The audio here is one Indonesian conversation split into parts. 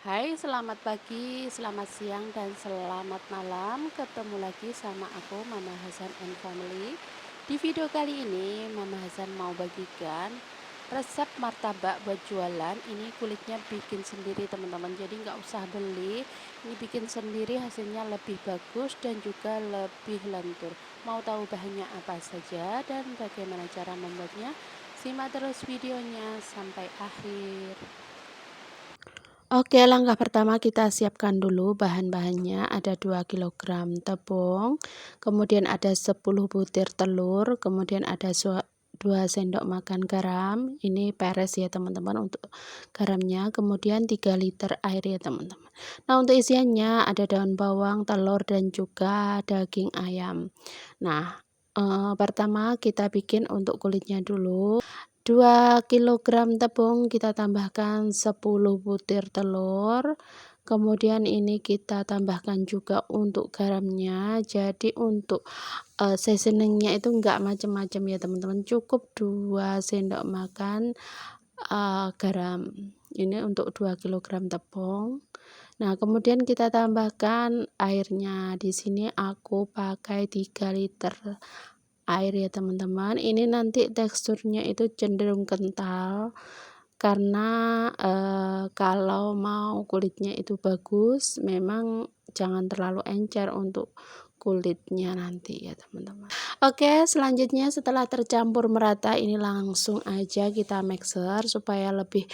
Hai, selamat pagi, selamat siang, dan selamat malam. Ketemu lagi sama aku, Mama Hasan and Family. Di video kali ini, Mama Hasan mau bagikan resep martabak buat jualan. Ini kulitnya bikin sendiri, teman-teman. Jadi nggak usah beli. Ini bikin sendiri, hasilnya lebih bagus dan juga lebih lentur. Mau tahu bahannya apa saja dan bagaimana cara membuatnya? Simak terus videonya sampai akhir. Oke, langkah pertama kita siapkan dulu bahan-bahannya. Ada 2 kilogram tepung, kemudian ada 10 butir telur, kemudian ada 2 sendok makan garam. Ini peres ya teman-teman untuk garamnya. Kemudian 3 liter air ya teman-teman. Nah, untuk isiannya ada daun bawang, telur, dan juga daging ayam. Nah, pertama kita bikin untuk kulitnya dulu. 2 kilogram tepung kita tambahkan 10 butir telur, kemudian ini kita tambahkan juga untuk garamnya. Jadi untuk seasoningnya itu enggak macam-macam ya teman-teman, cukup 2 sendok makan garam. Ini untuk 2 kilogram tepung. Nah, kemudian kita tambahkan airnya. Di sini aku pakai 3 liter air ya teman-teman. Ini nanti teksturnya itu cenderung kental karena kalau mau kulitnya itu bagus memang jangan terlalu encer untuk kulitnya nanti ya teman-teman. Oke, selanjutnya setelah tercampur merata ini langsung aja kita mixer supaya lebih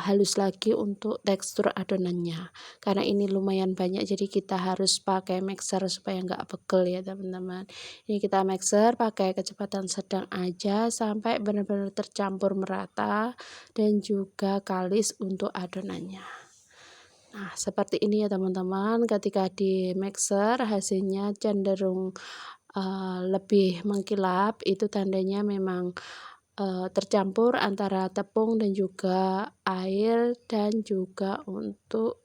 halus lagi untuk tekstur adonannya, karena ini lumayan banyak jadi kita harus pakai mixer supaya nggak pegel ya teman-teman. Ini kita mixer pakai kecepatan sedang aja sampai benar-benar tercampur merata dan juga kalis untuk adonannya. Nah, seperti ini ya teman-teman, ketika di mixer hasilnya cenderung lebih mengkilap, itu tandanya memang tercampur antara tepung dan juga air dan juga untuk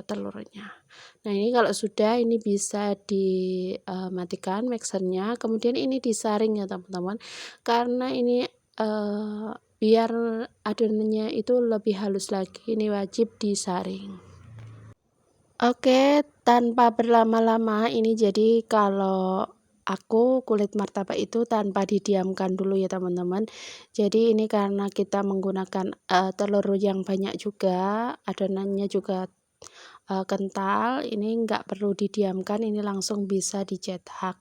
telurnya. Nah, ini kalau sudah ini bisa dimatikan mixernya, kemudian ini disaring ya teman-teman, karena ini biar adonannya itu lebih halus lagi, ini wajib disaring. Oke, tanpa berlama-lama ini jadi kalau aku kulit martabak itu tanpa didiamkan dulu ya teman-teman. Jadi ini karena kita menggunakan telur yang banyak juga, adonannya juga kental, ini nggak perlu didiamkan, ini langsung bisa dicetak.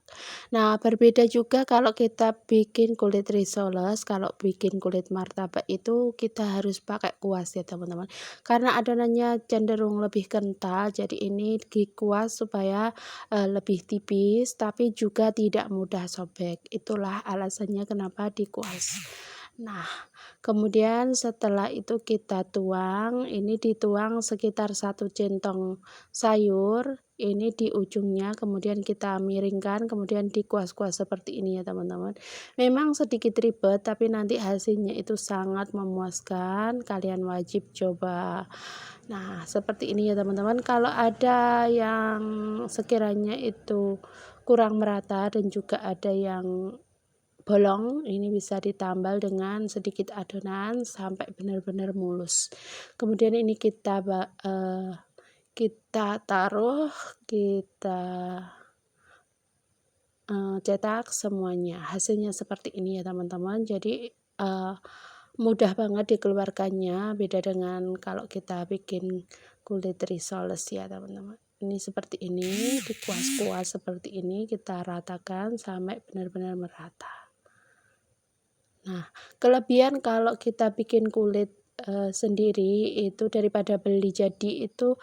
Nah, berbeda juga kalau kita bikin kulit risoles, kalau bikin kulit martabak itu kita harus pakai kuas ya teman-teman. Karena adonannya cenderung lebih kental, jadi ini dikuas supaya lebih tipis, tapi juga tidak mudah sobek. Itulah alasannya kenapa dikuas. Nah, kemudian setelah itu kita tuang, ini dituang sekitar 1 centong sayur, ini di ujungnya, kemudian kita miringkan, kemudian dikuas-kuas seperti ini ya teman-teman. Memang sedikit ribet, tapi nanti hasilnya itu sangat memuaskan, kalian wajib coba. Nah, seperti ini ya teman-teman, kalau ada yang sekiranya itu kurang merata dan juga ada yang bolong, ini bisa ditambal dengan sedikit adonan sampai benar-benar mulus. Kemudian ini kita taruh, kita cetak semuanya. Hasilnya seperti ini ya teman-teman. Jadi mudah banget dikeluarkannya, beda dengan kalau kita bikin kulit risoles ya teman-teman. Ini seperti ini, dikuas-kuas seperti ini, kita ratakan sampai benar-benar merata. Nah, kelebihan kalau kita bikin kulit sendiri itu daripada beli jadi itu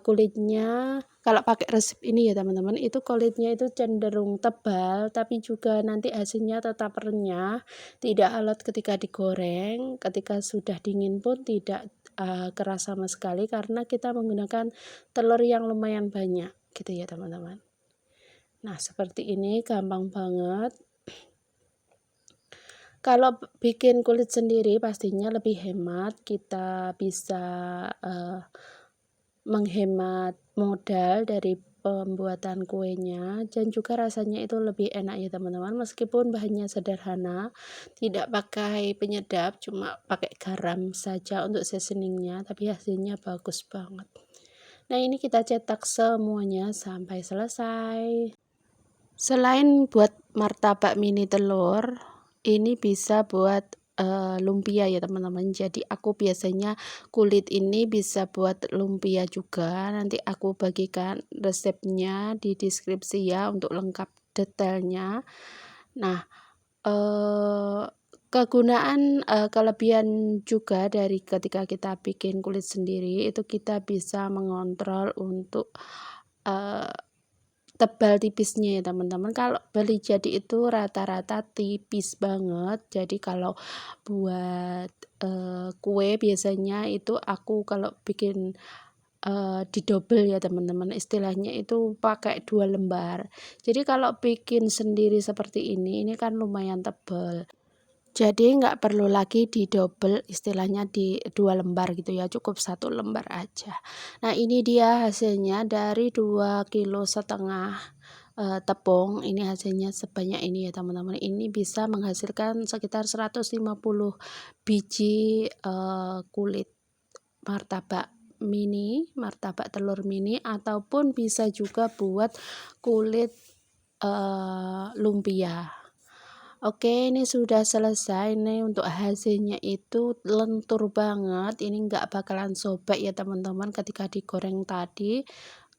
kulitnya kalau pakai resep ini ya teman-teman, itu kulitnya itu cenderung tebal, tapi juga nanti hasilnya tetap renyah, tidak alot ketika digoreng, ketika sudah dingin pun tidak keras sama sekali karena kita menggunakan telur yang lumayan banyak gitu ya teman-teman. Nah, seperti ini gampang banget. Kalau bikin kulit sendiri pastinya lebih hemat, kita bisa menghemat modal pembuatan kuenya dan juga rasanya itu lebih enak ya teman-teman, meskipun bahannya sederhana, tidak pakai penyedap, cuma pakai garam saja untuk seasoningnya, tapi hasilnya bagus banget. Nah, ini kita cetak semuanya sampai selesai. Selain buat martabak mini telur, ini bisa buat lumpia ya teman-teman. Jadi aku biasanya kulit ini bisa buat lumpia juga. Nanti aku bagikan resepnya di deskripsi ya untuk lengkap detailnya. Nah, kegunaan kelebihan juga dari ketika kita bikin kulit sendiri itu kita bisa mengontrol untuk tebal tipisnya ya teman-teman. Kalau beli jadi itu rata-rata tipis banget. Jadi kalau buat kue biasanya itu aku kalau bikin didobel ya teman-teman, istilahnya itu pakai 2 lembar. Jadi kalau bikin sendiri seperti ini kan lumayan tebal. Jadi nggak perlu lagi didobel, istilahnya di 2 lembar gitu ya, cukup 1 lembar aja. Nah, ini dia hasilnya dari 2,5 kg tepung, ini hasilnya sebanyak ini ya teman-teman. Ini bisa menghasilkan sekitar 150 biji kulit martabak mini, martabak telur mini, ataupun bisa juga buat kulit lumpia. Oke, ini sudah selesai nih. Untuk hasilnya itu lentur banget, ini nggak bakalan sobek ya teman-teman ketika digoreng tadi.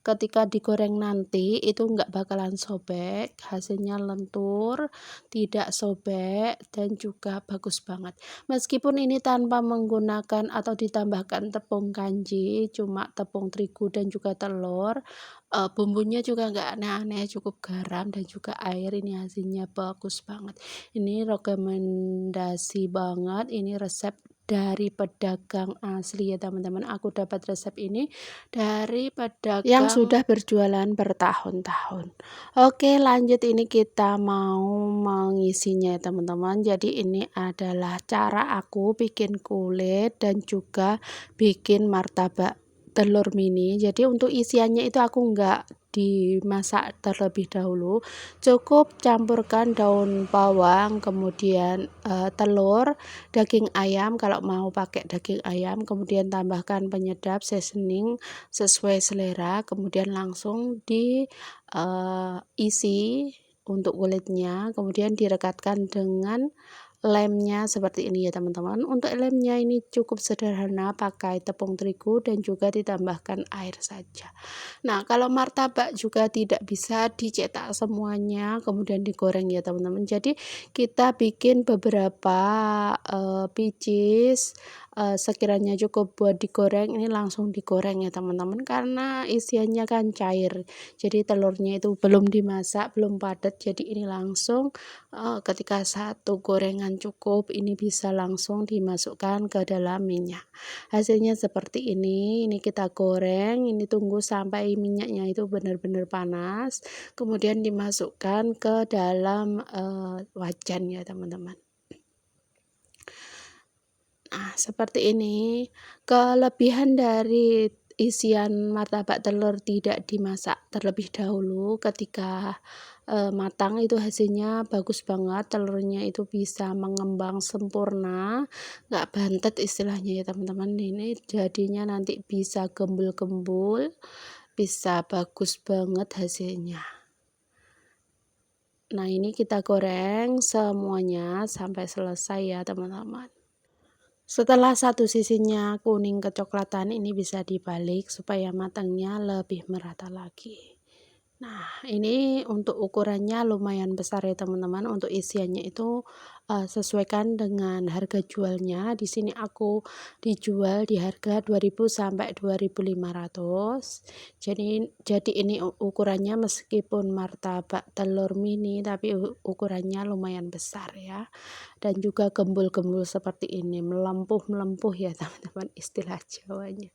Ketika digoreng nanti itu nggak bakalan sobek, hasilnya lentur, tidak sobek, dan juga bagus banget. Meskipun ini tanpa menggunakan atau ditambahkan tepung kanji, cuma tepung terigu dan juga telur, bumbunya juga nggak aneh-aneh, cukup garam dan juga air, ini hasilnya bagus banget. Ini rekomendasi banget, ini resep dari pedagang asli ya teman-teman. Aku dapat resep ini dari pedagang yang sudah berjualan bertahun-tahun. Oke, lanjut, ini kita mau mengisinya ya teman-teman. Jadi ini adalah cara aku bikin kulit dan juga bikin martabak telur mini. Jadi untuk isiannya itu aku enggak dimasak terlebih dahulu, cukup campurkan daun bawang, kemudian telur, daging ayam kalau mau pakai daging ayam, kemudian tambahkan penyedap seasoning sesuai selera, kemudian langsung diisi untuk kulitnya, kemudian direkatkan dengan lemnya seperti ini ya teman-teman. Untuk lemnya ini cukup sederhana, pakai tepung terigu dan juga ditambahkan air saja. Nah, kalau martabak juga tidak bisa dicetak semuanya kemudian digoreng ya teman-teman. Jadi kita bikin beberapa pieces sekiranya cukup buat digoreng, ini langsung digoreng ya teman-teman, karena isiannya kan cair. Jadi telurnya itu belum dimasak, belum padat. Jadi ini langsung ketika satu gorengan cukup, ini bisa langsung dimasukkan ke dalam minyak. Hasilnya seperti ini kita goreng, ini tunggu sampai minyaknya itu benar-benar panas, kemudian dimasukkan ke dalam wajan ya teman-teman. Nah, seperti ini. Kelebihan dari isian martabak telur tidak dimasak terlebih dahulu, ketika matang itu hasilnya bagus banget, telurnya itu bisa mengembang sempurna, nggak bantet istilahnya ya teman-teman. Ini jadinya nanti bisa gembul-gembul, bisa bagus banget hasilnya. Nah, ini kita goreng semuanya sampai selesai ya teman-teman. Setelah satu sisinya kuning kecoklatan, ini bisa dibalik supaya matangnya lebih merata lagi. Nah, ini untuk ukurannya lumayan besar ya teman-teman. Untuk isiannya itu sesuaikan dengan harga jualnya. Di sini aku dijual di harga 2.000 sampai 2.500. Jadi ini ukurannya meskipun martabak telur mini, tapi ukurannya lumayan besar ya. Dan juga gembul-gembul seperti ini, melempuh-melempuh ya teman-teman, istilah Jawanya.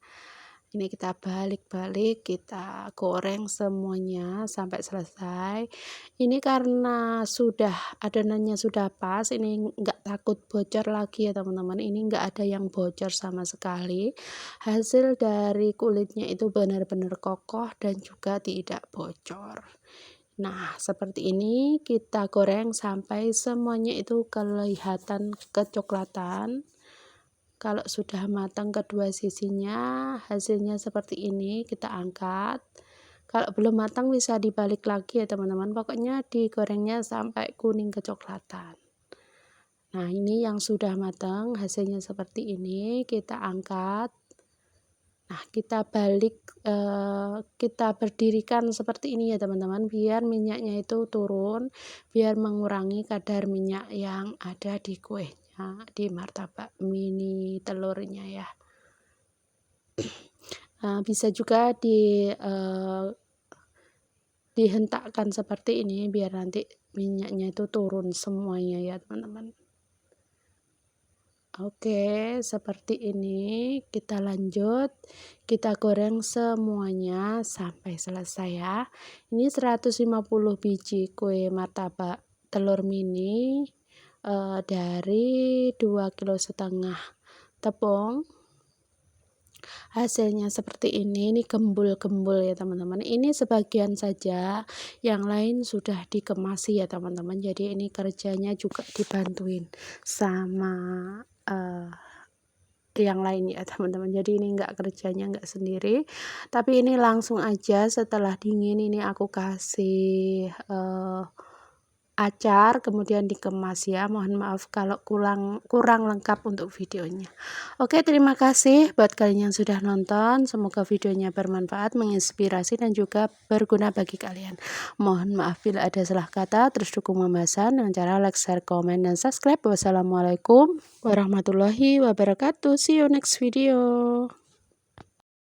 Ini kita balik-balik, kita goreng semuanya sampai selesai. Ini karena sudah adonannya sudah pas, ini nggak takut bocor lagi ya teman-teman. Ini nggak ada yang bocor sama sekali. Hasil dari kulitnya itu benar-benar kokoh dan juga tidak bocor. Nah, seperti ini kita goreng sampai semuanya itu kelihatan kecoklatan. Kalau sudah matang kedua sisinya, hasilnya seperti ini, kita angkat. Kalau belum matang bisa dibalik lagi ya teman-teman, pokoknya digorengnya sampai kuning kecoklatan. Nah, ini yang sudah matang, hasilnya seperti ini, kita angkat. Nah, kita balik, kita berdirikan seperti ini ya teman-teman, biar minyaknya itu turun, biar mengurangi kadar minyak yang ada di kuenya, di martabak mini telurnya ya. Bisa juga dihentakkan seperti ini biar nanti minyaknya itu turun semuanya ya teman-teman. Oke, seperti ini kita lanjut, kita goreng semuanya sampai selesai ya. Ini 150 biji kue martabak telur mini dari 2,5 kg tepung. Hasilnya seperti ini gembul-gembul ya teman-teman. Ini sebagian saja, yang lain sudah dikemasi ya teman-teman. Jadi ini kerjanya juga dibantuin sama yang lain ya teman-teman. Jadi ini enggak kerjanya enggak sendiri, tapi ini langsung aja setelah dingin ini aku kasih acar kemudian dikemas ya. Mohon maaf kalau kurang lengkap untuk videonya. Oke, terima kasih buat kalian yang sudah nonton, semoga videonya bermanfaat, menginspirasi dan juga berguna bagi kalian. Mohon maaf bila ada salah kata, terus dukung pembahasan dengan cara like, share, komen, dan subscribe. Wassalamualaikum warahmatullahi wabarakatuh. See you next video.